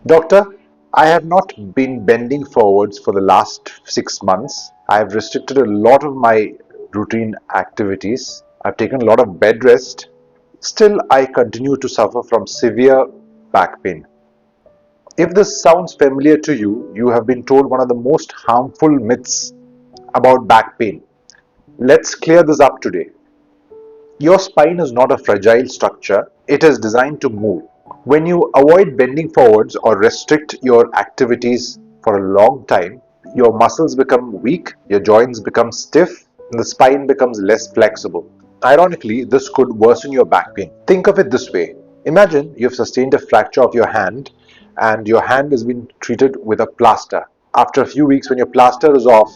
Doctor, I have not been bending forwards for the last 6 months. I have restricted a lot of my routine activities. I've taken a lot of bed rest. Still, I continue to suffer from severe back pain. If this sounds familiar to you, you have been told one of the most harmful myths about back pain. Let's clear this up today. Your spine is not a fragile structure, it is designed to move. When you avoid bending forwards or restrict your activities for a long time, your muscles become weak, your joints become stiff, and the spine becomes less flexible. Ironically, this could worsen your back pain. Think of it this way. Imagine you've sustained a fracture of your hand and your hand has been treated with a plaster. After a few weeks, when your plaster is off,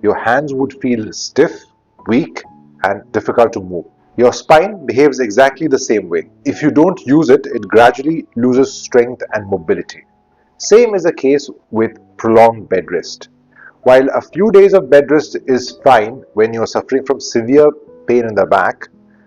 your hands would feel stiff, weak, and difficult to move. Your spine behaves exactly the same way. If you don't use it, it gradually loses strength and mobility. Same is the case with prolonged bed rest. While a few days of bed rest is fine when you're suffering from severe pain in the back,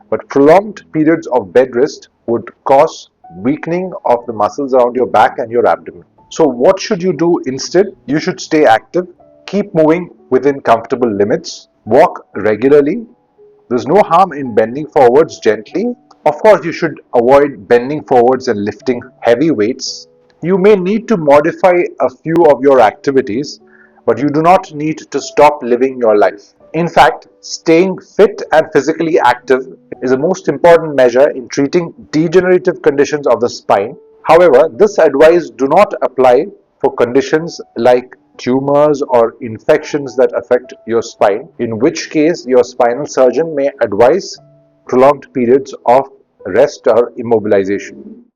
but prolonged periods of bed rest would cause weakening of the muscles around your back and your abdomen. So, what should you do instead? You should stay active, keep moving within comfortable limits, walk regularly. There's no harm in bending forwards gently. Of course, you should avoid bending forwards and lifting heavy weights. You may need to modify a few of your activities, but you do not need to stop living your life. In fact, staying fit and physically active is the most important measure in treating degenerative conditions of the spine. However, this advice do not apply for conditions like tumors or infections that affect your spine, in which case your spinal surgeon may advise prolonged periods of rest or immobilization.